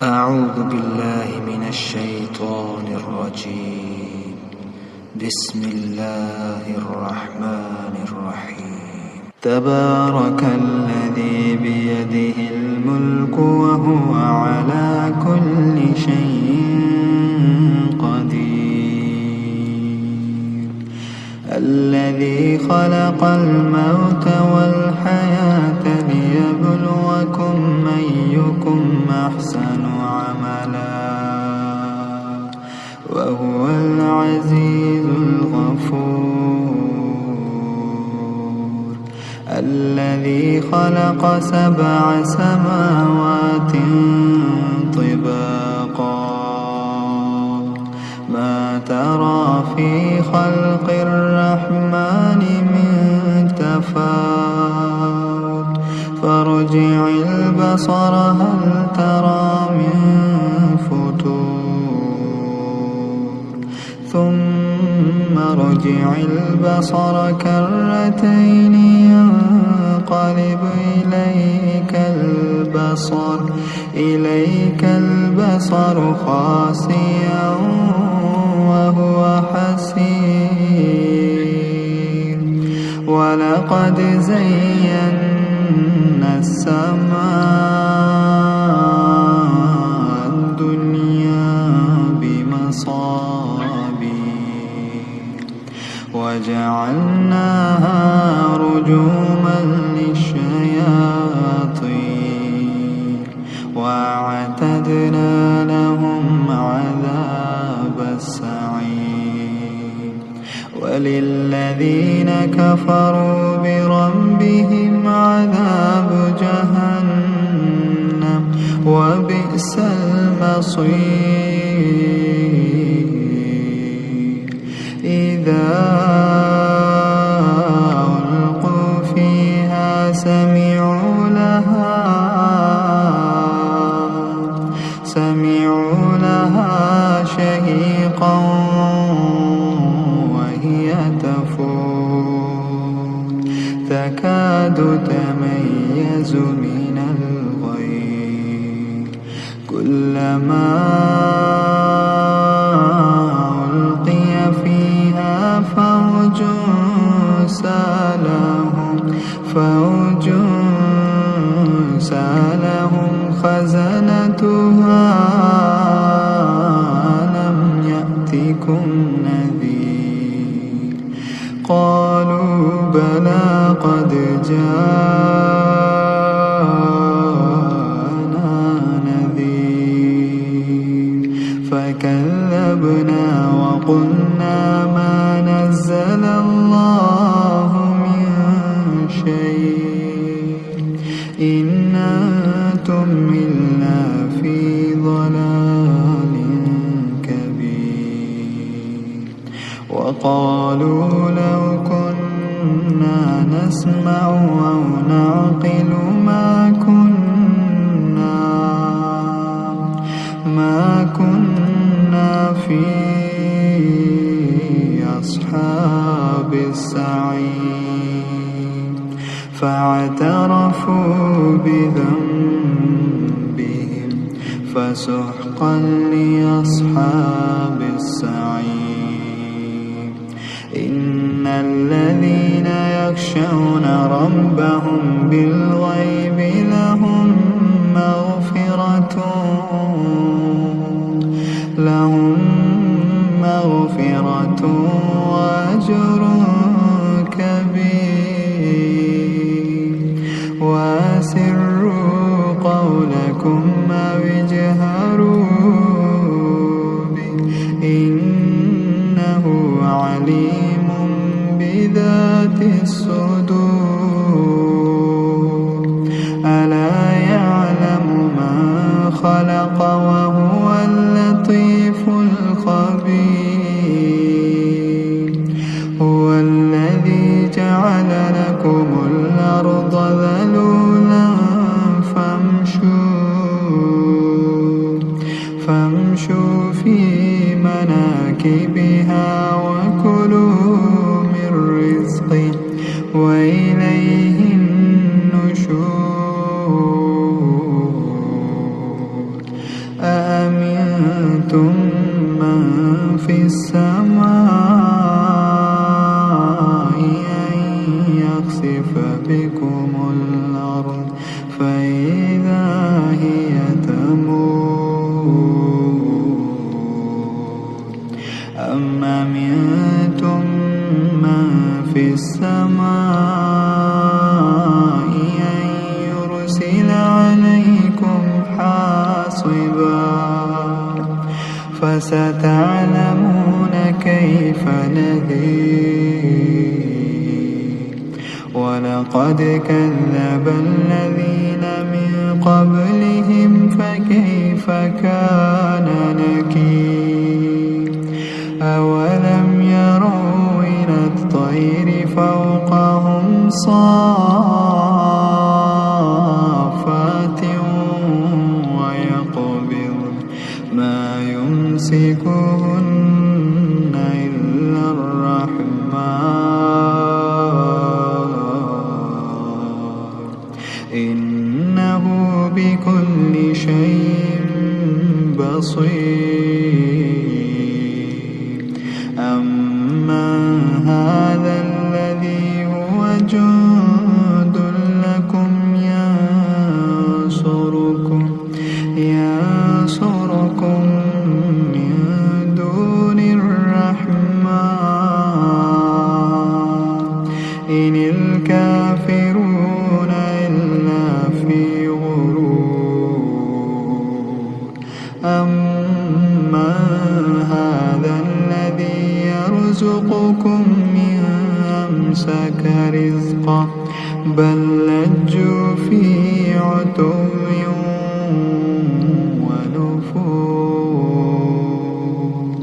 أعوذ بالله من الشيطان الرجيم. بسم الله الرحمن الرحيم. تبارك الذي بيده الملك وهو على كل شيء قدير. الذي خلق الموت والحياة ليبلوكم أيكم أحسن عملا وهو العزيز الغفور. الذي خلق 7 سماوات طباقا ما ترى في خلق الرحمن من تفاوت فارجع البصر هل ترى من فتور ثم ارجع البصر كرتين ينقلب إليك البصر خاسئا وهو حسير. ولقد زينا السماء الدنيا بمصابيح وجعلناها رجوما للشياطين وأعتدنا لهم عذاب السعير. وللذين كفروا بربهم عذاب جهنم وبئس المصير. إذا ألقوا فيها سمعوا لها شهيقا وهي تفور تكاد تميز من الغيظ. كلما ألقي فيها فوج سالهم خزنتها ألم يأتكم نذير. قالوا بلى قد جاءنا نذير فكذبنا وقلنا ما نزل الله من شيء إن أنتم إلا في ضلال كبير. وقالوا لو كنا نسمع أو نعقل ما كنا في أصحاب السعير. فاعترفوا بذنبهم فسحقا لأصحاب السعير. إن الذين يخشون ربهم بالغيب لهم مغفرة وأجر كبير. وأسروا قولكم أو اجهروا به إنه عليم بذات الصدور. ألا يعلم من خلق وهو اللطيف الخبير. هو الذي جعل لكم الأرض ذلولا فامشوا في مناكبها وكلوا من رزقه وإليه النشور. في السماء أن يخسف بكم الأرض فإذا هي تمور أم أمنتم من في السماء أن يرسل عليكم حاصبا فستعلمون كيف نذير ولقد كذب الذين من قبلهم فكيف كان نكير أولم يروا إلى الطير فوقهم صافات ويقبض ما يمسكهن إلا الرحمن إنه بكل شيء بصير أمن هذا الذي هو جند لكم ينصركم من دون الرحمن إن الكافرون إلا في غرور أمن هذا الذي يرزقكم إن أمسك رزقه بل لجوا في عتو ونفور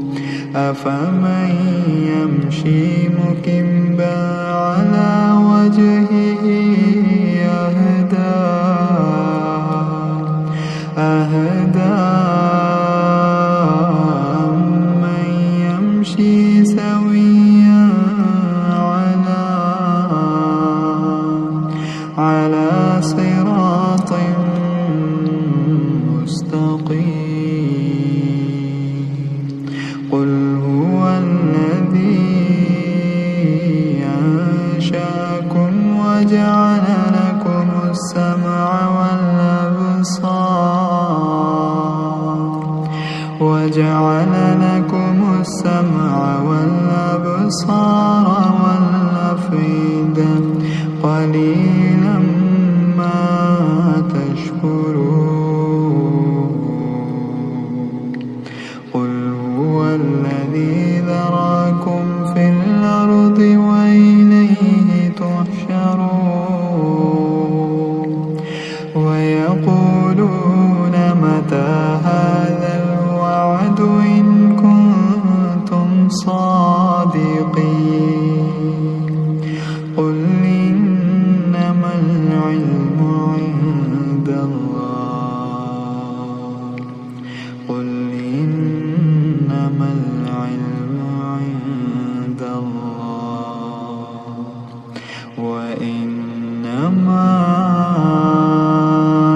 أفمن يمشي مكبا على وجهه أهدى أمن يمشي سويا على صراط مستقيم قل هو الذي أنشأكم وجعل لكم السمع والأبصار والأفئدة قليلا ما تشكرون قل هو الذي ذراكم في الأرض وإليه تحشرون ويقولون متى هذا الوعد إن كنتم صادقين قل إنما العلم عند الله قل إنما العلم عند الله وإنما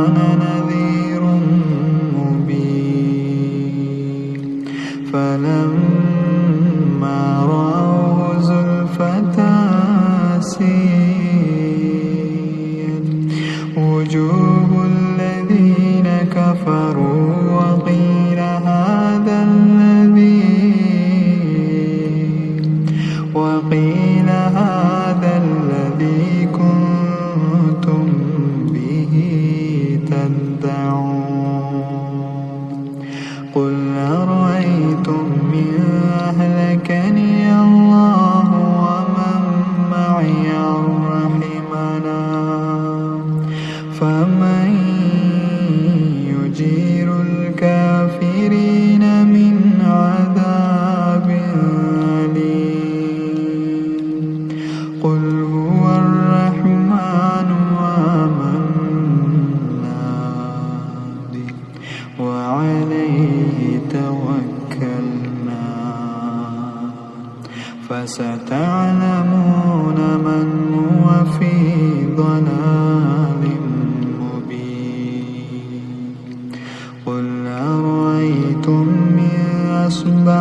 أنا نذير مبين فلما رأوه زلفة سيئت وجوه الذين كفروا وقيل هذا الذي كنتم به تدعون قل أرأيتم إن أهلكني الله ومن معي أو رحمنا فمن يجير الكافرين من عذاب أليم قل هو الرحمن آمنا به وعليه توكلنا فستعلمون من هو في ضلال مبين قل أرأيتم إن أصبح